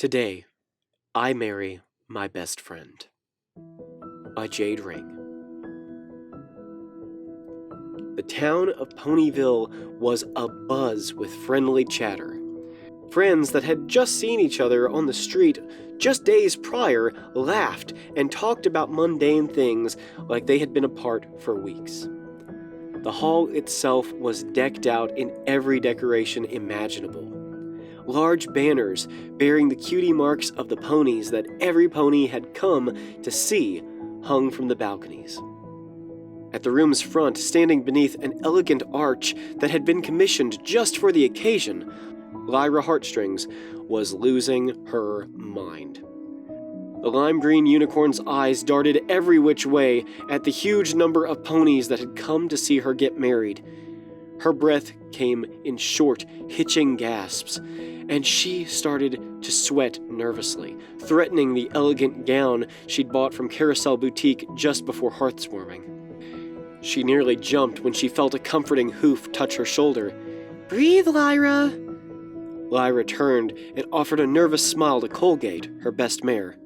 Today, I marry my best friend. By Jade Ring. The town of Ponyville was abuzz with friendly chatter. Friends that had just seen each other on the street just days prior laughed and talked about mundane things like they had been apart for weeks. The hall itself was decked out in every decoration imaginable. Large banners bearing the cutie marks of the ponies that every pony had come to see hung from the balconies. At the room's front, standing beneath an elegant arch that had been commissioned just for the occasion, Lyra Heartstrings was losing her mind. The lime green unicorn's eyes darted every which way at the huge number of ponies that had come to see her get married. Her breath came in short, hitching gasps, and she started to sweat nervously, threatening the elegant gown she'd bought from Carousel Boutique just before hearthwarming. She nearly jumped when she felt a comforting hoof touch her shoulder. "Breathe, Lyra!" Lyra turned and offered a nervous smile to Colgate, her best mare.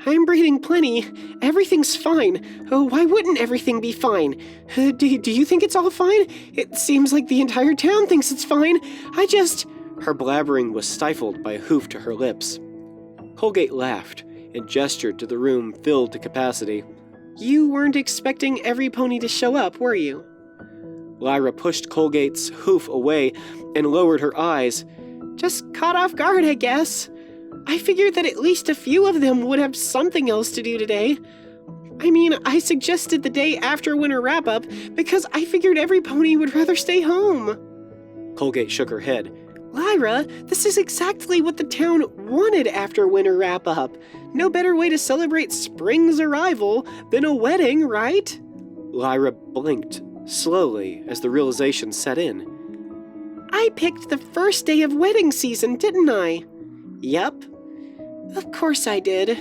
"I'm breathing plenty. Everything's fine. Oh, why wouldn't everything be fine? Do you think it's all fine? It seems like the entire town thinks it's fine. Her blabbering was stifled by a hoof to her lips. Colgate laughed and gestured to the room filled to capacity. "You weren't expecting every pony to show up, were you?" Lyra pushed Colgate's hoof away and lowered her eyes. "Just caught off guard, I guess. I figured that at least a few of them would have something else to do today. I suggested the day after winter wrap-up because I figured every pony would rather stay home." Colgate shook her head. "Lyra, this is exactly what the town wanted after winter wrap-up. No better way to celebrate spring's arrival than a wedding, right?" Lyra blinked slowly as the realization set in. "I picked the first day of wedding season, didn't I?" "Yep." "Of course I did."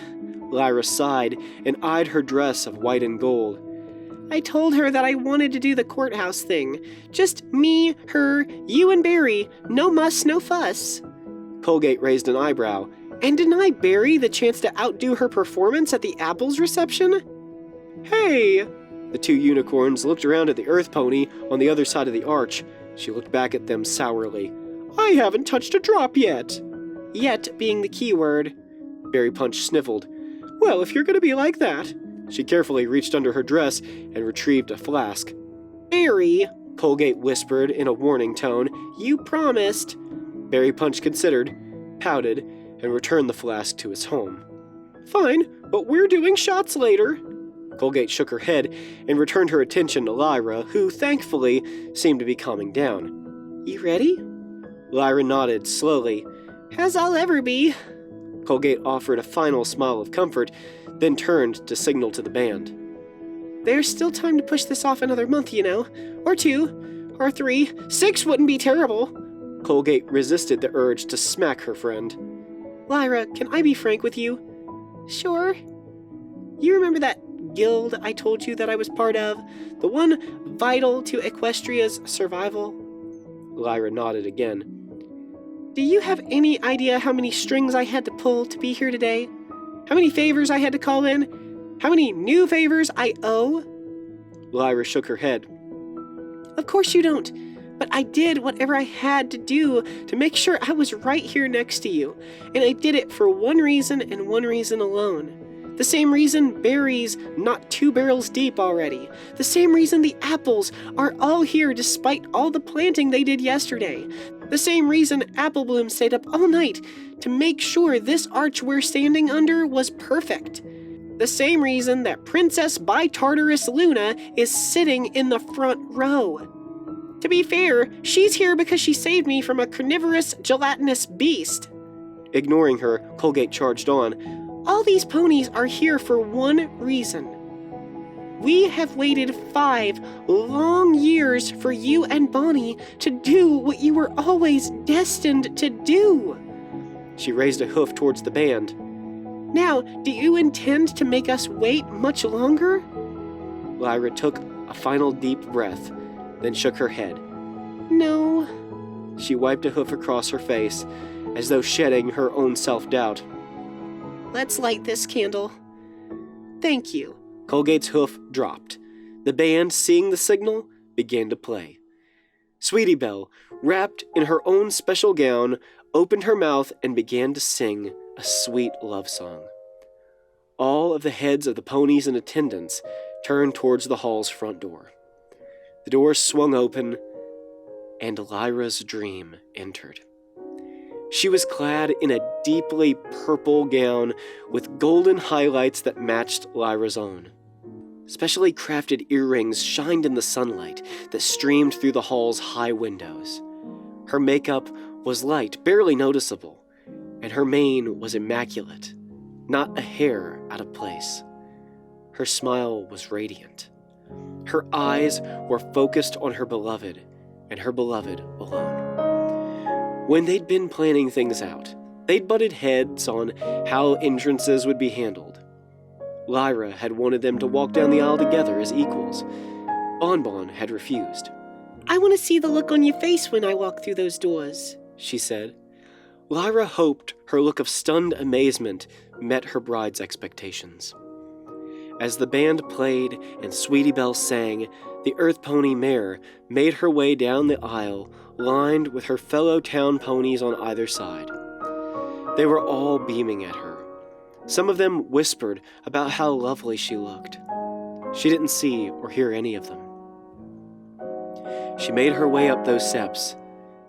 Lyra sighed and eyed her dress of white and gold. "I told her that I wanted to do the courthouse thing. Just me, her, you and Barry. No muss, no fuss." Colgate raised an eyebrow. "And deny Barry the chance to outdo her performance at the Apples reception?" "Hey!" The two unicorns looked around at the Earth Pony on the other side of the arch. She looked back at them sourly. "I haven't touched a drop yet." "Yet" being the key word. Barry Punch sniffled. "Well, if you're going to be like that." She carefully reached under her dress and retrieved a flask. "Barry," Colgate whispered in a warning tone, "you promised." Barry Punch considered, pouted, and returned the flask to its home. "Fine, but we're doing shots later." Colgate shook her head and returned her attention to Lyra, who, thankfully, seemed to be calming down. "You ready?" Lyra nodded slowly. "As I'll ever be." Colgate offered a final smile of comfort, then turned to signal to the band. "There's still time to push this off another month, you know. Or 2, or 3, 6 wouldn't be terrible." Colgate resisted the urge to smack her friend. "Lyra, can I be frank with you?" "Sure." "You remember that guild I told you that I was part of? The one vital to Equestria's survival?" Lyra nodded again. "Do you have any idea how many strings I had to pull to be here today? How many favors I had to call in? How many new favors I owe?" Lyra shook her head. "Of course you don't, but I did whatever I had to do to make sure I was right here next to you, and I did it for one reason and one reason alone. The same reason Barry's not 2 barrels deep already. The same reason the apples are all here despite all the planting they did yesterday. The same reason Apple Bloom stayed up all night to make sure this arch we're standing under was perfect. The same reason that Princess by Tartarus Luna is sitting in the front row. To be fair, she's here because she saved me from a carnivorous, gelatinous beast." Ignoring her, Colgate charged on. "All these ponies are here for one reason. We have waited 5 long years for you and Bonnie to do what you were always destined to do." She raised a hoof towards the band. "Now, do you intend to make us wait much longer?" Lyra took a final deep breath, then shook her head. "No." She wiped a hoof across her face as though shedding her own self-doubt. Let's light this candle. Thank you. Colgate's hoof dropped. The band, seeing the signal, began to play. Sweetie Belle, wrapped in her own special gown, opened her mouth and began to sing a sweet love song. All of the heads of the ponies in attendance turned towards the hall's front door. The door swung open, and Lyra's dream entered. She was clad in a deeply purple gown with golden highlights that matched Lyra's own. Specially crafted earrings shined in the sunlight that streamed through the hall's high windows. Her makeup was light, barely noticeable, and her mane was immaculate, not a hair out of place. Her smile was radiant. Her eyes were focused on her beloved, and her beloved alone. When they'd been planning things out, they'd butted heads on how entrances would be handled. Lyra had wanted them to walk down the aisle together as equals. Bonbon had refused. I want to see the look on your face when I walk through those doors, she said. Lyra hoped her look of stunned amazement met her bride's expectations. As the band played and Sweetie Belle sang, the Earth Pony mare made her way down the aisle, lined with her fellow town ponies on either side. They were all beaming at her. Some of them whispered about how lovely she looked. She didn't see or hear any of them. She made her way up those steps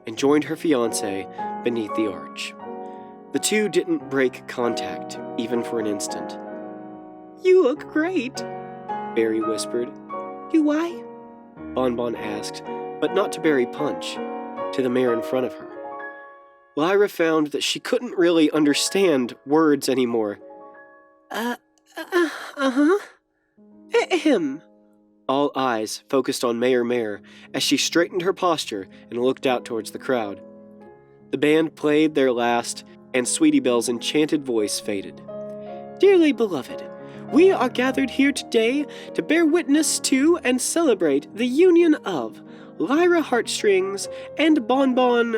and joined her fiancé beneath the arch. The two didn't break contact, even for an instant. You look great, Barry whispered. Do I? Bonbon asked, but not to Barry Punch, to the mare in front of her. Lyra found that she couldn't really understand words anymore. Him. All eyes focused on Mayor Mare as she straightened her posture and looked out towards the crowd. The band played their last, and Sweetie Belle's enchanted voice faded. Dearly beloved, we are gathered here today to bear witness to and celebrate the union of Lyra Heartstrings and Bonbon,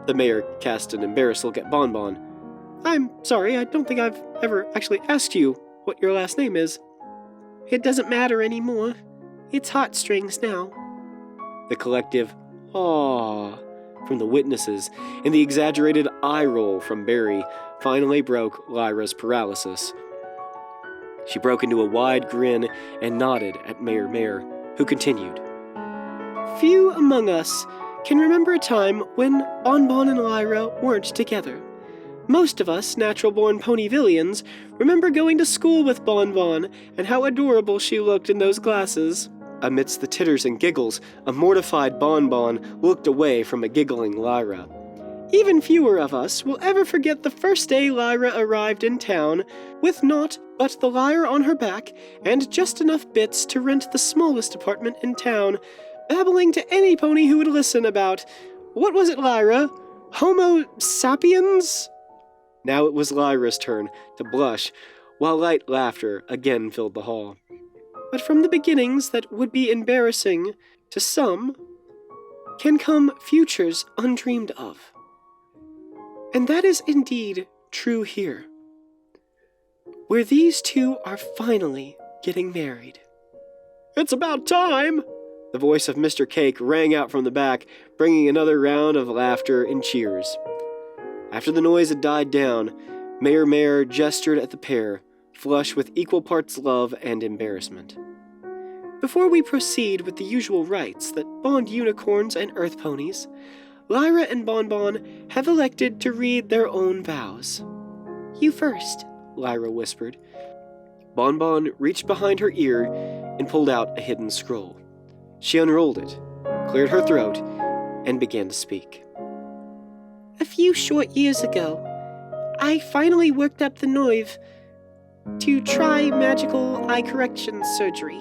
The mayor cast an embarrassed look at Bonbon. I'm sorry, I don't think I've ever actually asked you what your last name is. It doesn't matter anymore. It's Heartstrings now. The collective "Aww" from the witnesses and the exaggerated eye roll from Barry finally broke Lyra's paralysis. She broke into a wide grin and nodded at Mayor Mare, who continued. Few among us can remember a time when Bonbon and Lyra weren't together. Most of us natural-born Ponyvillians remember going to school with Bonbon and how adorable she looked in those glasses. Amidst the titters and giggles, a mortified Bonbon looked away from a giggling Lyra. Even fewer of us will ever forget the first day Lyra arrived in town, with naught but the lyre on her back and just enough bits to rent the smallest apartment in town, babbling to any pony who would listen about, what was it, Lyra? Homo sapiens? Now it was Lyra's turn to blush, while light laughter again filled the hall. But from the beginnings that would be embarrassing to some, can come futures undreamed of. And that is indeed true here, where these two are finally getting married. It's about time! The voice of Mr. Cake rang out from the back, bringing another round of laughter and cheers. After the noise had died down, Mayor Mare gestured at the pair, flush with equal parts love and embarrassment. Before we proceed with the usual rites that bond unicorns and earth ponies, Lyra and Bonbon have elected to read their own vows. You first, Lyra whispered. Bonbon reached behind her ear and pulled out a hidden scroll. She unrolled it, cleared her throat, and began to speak. A few short years ago, I finally worked up the nerve to try magical eye correction surgery.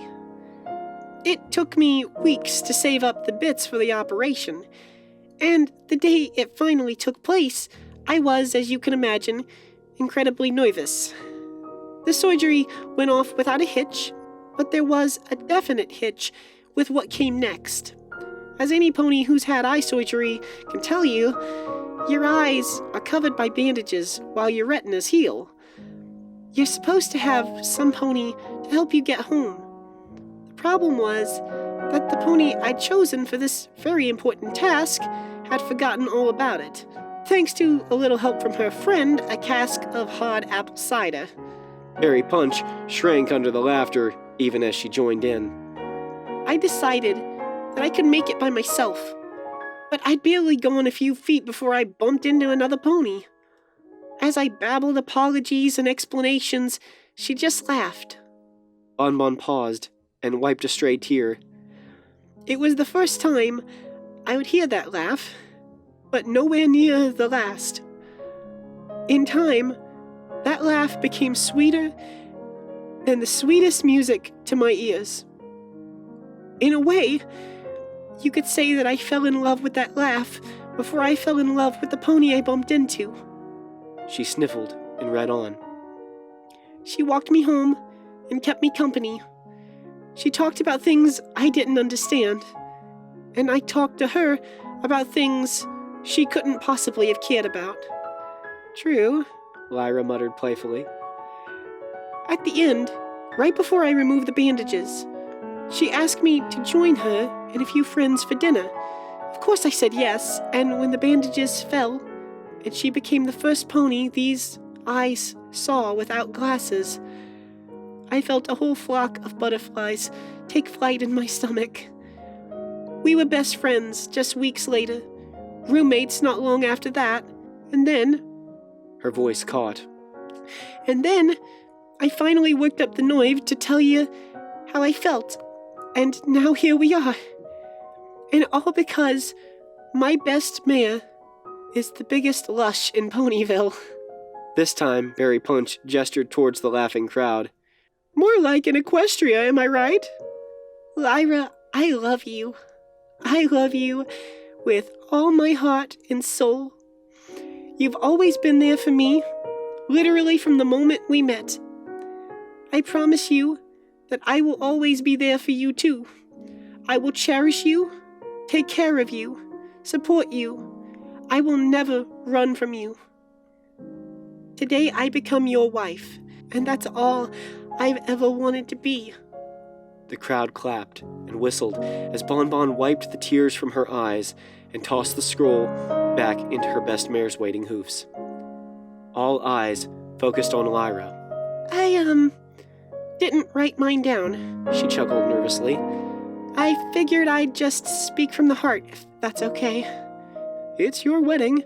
It took me weeks to save up the bits for the operation, and the day it finally took place, I was, as you can imagine, incredibly nervous. The surgery went off without a hitch, but there was a definite hitch with what came next. As any pony who's had eye surgery can tell you, Your eyes are covered by bandages while your retinas heal. You're supposed to have some pony to help you get home. The problem was that the pony I'd chosen for this very important task had forgotten all about it, thanks to a little help from her friend, a cask of hard apple cider. Berry Punch shrank under the laughter even as she joined in. I decided that I could make it by myself, but I'd barely gone a few feet before I bumped into another pony. As I babbled apologies and explanations, she just laughed. Bonbon paused and wiped a stray tear. It was the first time I would hear that laugh, but nowhere near the last. In time, that laugh became sweeter than the sweetest music to my ears. In a way, you could say that I fell in love with that laugh before I fell in love with the pony I bumped into. She sniffled and read on. She walked me home and kept me company. She talked about things I didn't understand, and I talked to her about things she couldn't possibly have cared about. True, Lyra muttered playfully. At the end, right before I removed the bandages, she asked me to join her and a few friends for dinner. Of course I said yes, and when the bandages fell, and she became the first pony these eyes saw without glasses, I felt a whole flock of butterflies take flight in my stomach. We were best friends just weeks later, roommates not long after that, and then... Her voice caught. And then, I finally worked up the nerve to tell you how I felt, and now here we are. And all because my best mare is the biggest lush in Ponyville. This time, Berry Punch gestured towards the laughing crowd. More like an Equestria, am I right? Lyra, I love you. I love you with all my heart and soul. You've always been there for me, literally from the moment we met. I promise you that I will always be there for you too. I will cherish you, take care of you, support you. I will never run from you. Today I become your wife, and that's all I've ever wanted to be. The crowd clapped and whistled as Bonbon wiped the tears from her eyes and tossed the scroll back into her best mare's waiting hoofs. All eyes focused on Lyra. I, didn't write mine down, she chuckled nervously. I figured I'd just speak from the heart, if that's okay. It's your wedding.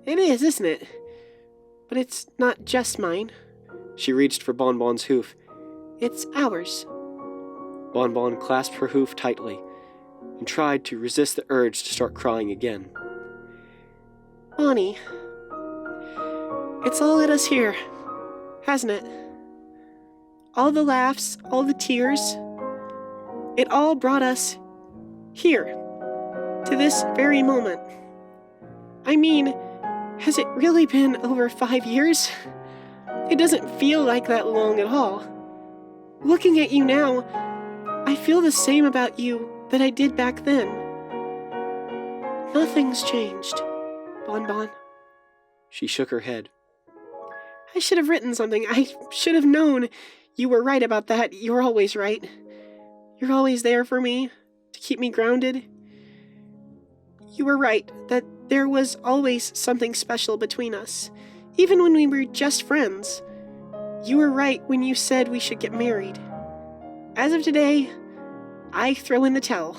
It is, isn't it? But it's not just mine. She reached for Bonbon's hoof. It's ours. Bonbon clasped her hoof tightly and tried to resist the urge to start crying again. Bonnie, it's all led us here, hasn't it? All the laughs, all the tears, it all brought us here, to this very moment. I mean, has it really been over 5 years? It doesn't feel like that long at all. Looking at you now, I feel the same about you that I did back then. Nothing's changed, Bonbon. She shook her head. I should have written something. I should have known. You were right about that. You're always right. You're always there for me, to keep me grounded. You were right that there was always something special between us, even when we were just friends. You were right when you said we should get married. As of today, I throw in the towel.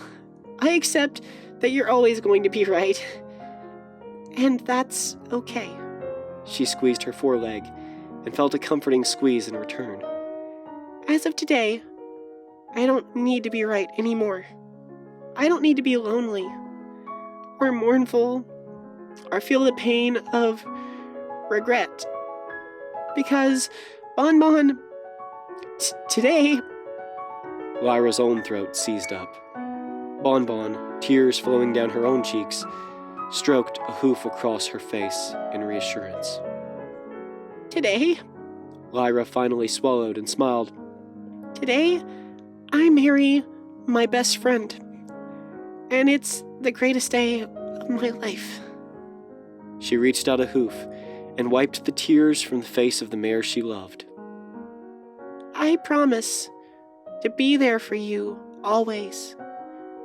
I accept that you're always going to be right. And that's okay. She squeezed her foreleg and felt a comforting squeeze in return. As of today, I don't need to be right anymore. I don't need to be lonely, or mournful, or feel the pain of regret. Because, Bonbon, today... Lyra's own throat seized up. Bonbon, tears flowing down her own cheeks, stroked a hoof across her face in reassurance. Today? Lyra finally swallowed and smiled. Today, I marry my best friend. And it's the greatest day of my life. She reached out a hoof and wiped the tears from the face of the mare she loved. I promise to be there for you always,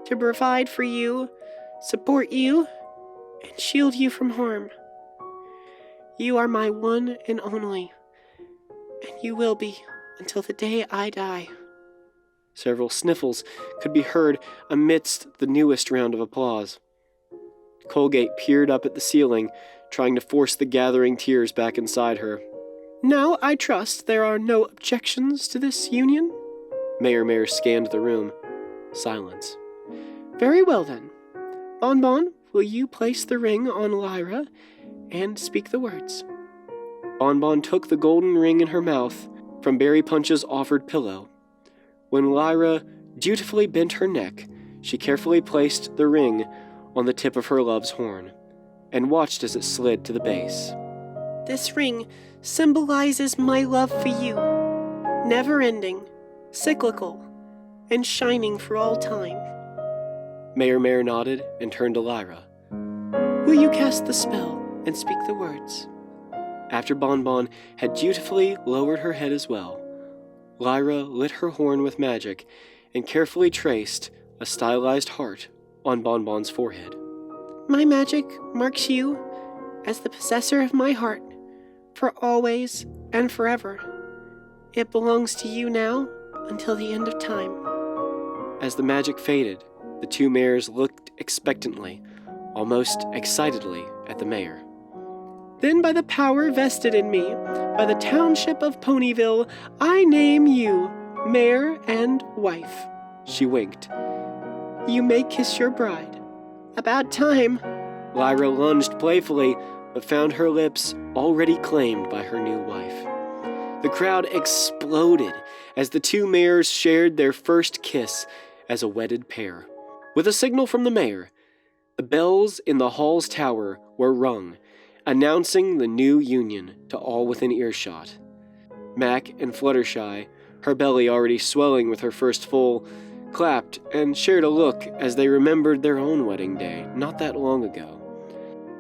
to provide for you, support you, and shield you from harm. You are my one and only, and you will be until the day I die. Several sniffles could be heard amidst the newest round of applause. Colgate peered up at the ceiling, trying to force the gathering tears back inside her. Now I trust there are no objections to this union? Mayor Mare scanned the room. Silence. Very well then. Bonbon, will you place the ring on Lyra and speak the words? Bonbon took the golden ring in her mouth from Berry Punch's offered pillow. When Lyra dutifully bent her neck, she carefully placed the ring on the tip of her love's horn and watched as it slid to the base. This ring symbolizes my love for you, never-ending, cyclical, and shining for all time. Mayor Mare nodded and turned to Lyra. Will you cast the spell and speak the words? After Bonbon had dutifully lowered her head as well, Lyra lit her horn with magic and carefully traced a stylized heart on Bonbon's forehead. My magic marks you as the possessor of my heart, for always and forever. It belongs to you now until the end of time. As the magic faded, the two mayors looked expectantly, almost excitedly, at the mayor. Then by the power vested in me, by the township of Ponyville, I name you mayor and wife. She winked. You may kiss your bride. About time. Lyra lunged playfully, but found her lips already claimed by her new wife. The crowd exploded as the two mayors shared their first kiss as a wedded pair. With a signal from the mayor, the bells in the hall's tower were rung, announcing the new union to all within earshot. Mac and Fluttershy, her belly already swelling with her first foal, clapped and shared a look as they remembered their own wedding day not that long ago.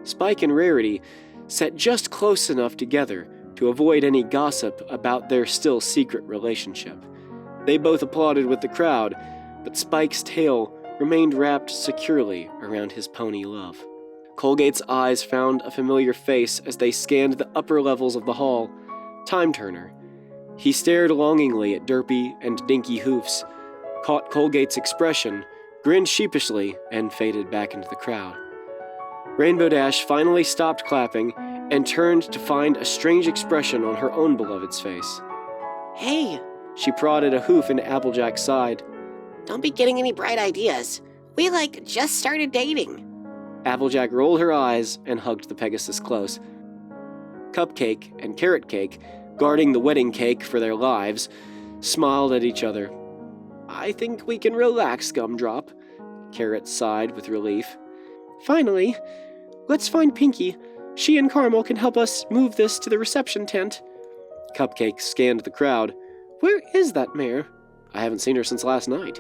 Spike and Rarity sat just close enough together to avoid any gossip about their still secret relationship. They both applauded with the crowd, but Spike's tail remained wrapped securely around his pony love. Colgate's eyes found a familiar face as they scanned the upper levels of the hall. Time Turner. He stared longingly at Derpy and Dinky Hoofs, caught Colgate's expression, grinned sheepishly, and faded back into the crowd. Rainbow Dash finally stopped clapping and turned to find a strange expression on her own beloved's face. Hey, She prodded a hoof into Applejack's side. don't be getting any bright ideas. We, just started dating. Applejack rolled her eyes and hugged the Pegasus close. Cupcake and Carrot Cake, guarding the wedding cake for their lives, smiled at each other. I think we can relax, Gumdrop. Carrot sighed with relief. Finally, let's find Pinky. She and Caramel can help us move this to the reception tent. Cupcake scanned the crowd. Where is that mare? I haven't seen her since last night.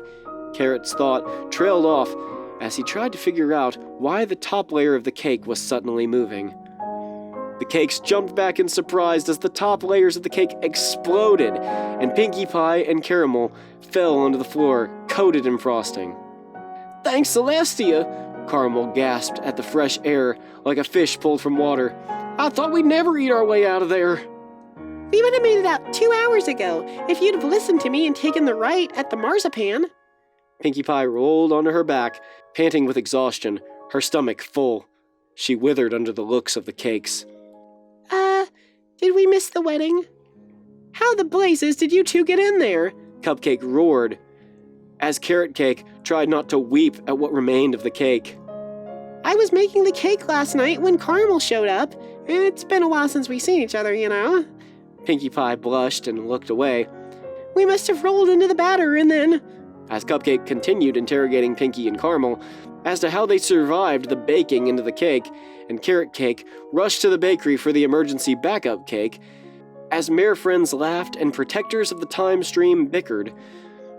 Carrot's thought trailed off as he tried to figure out why the top layer of the cake was suddenly moving. The cakes jumped back in surprise as the top layers of the cake exploded, and Pinkie Pie and Caramel fell onto the floor, coated in frosting. Thanks, Celestia! Caramel gasped at the fresh air like a fish pulled from water. I thought we'd never eat our way out of there. We would have made it out 2 hours ago if you'd have listened to me and taken the right at the marzipan. Pinkie Pie rolled onto her back, panting with exhaustion, her stomach full. She withered under the looks of the cakes. Did we miss the wedding? How the blazes did you two get in there? Cupcake roared, as Carrot Cake tried not to weep at what remained of the cake. I was making the cake last night when Caramel showed up. It's been a while since we've seen each other, you know. Pinkie Pie blushed and looked away. We must have rolled into the batter and then... As Cupcake continued interrogating Pinkie and Caramel as to how they survived the baking into the cake, and Carrot Cake rushed to the bakery for the emergency backup cake, as mare friends laughed and protectors of the time stream bickered,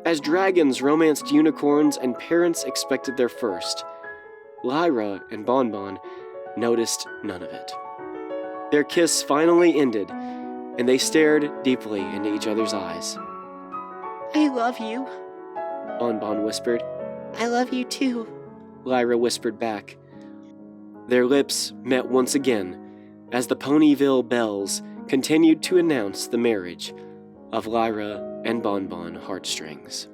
as dragons romanced unicorns and parents expected their first, Lyra and Bon Bon noticed none of it. Their kiss finally ended, and they stared deeply into each other's eyes. I love you. Bonbon whispered. I love you too. Lyra whispered back. Their lips met once again as the Ponyville bells continued to announce the marriage of Lyra and Bonbon Heartstrings.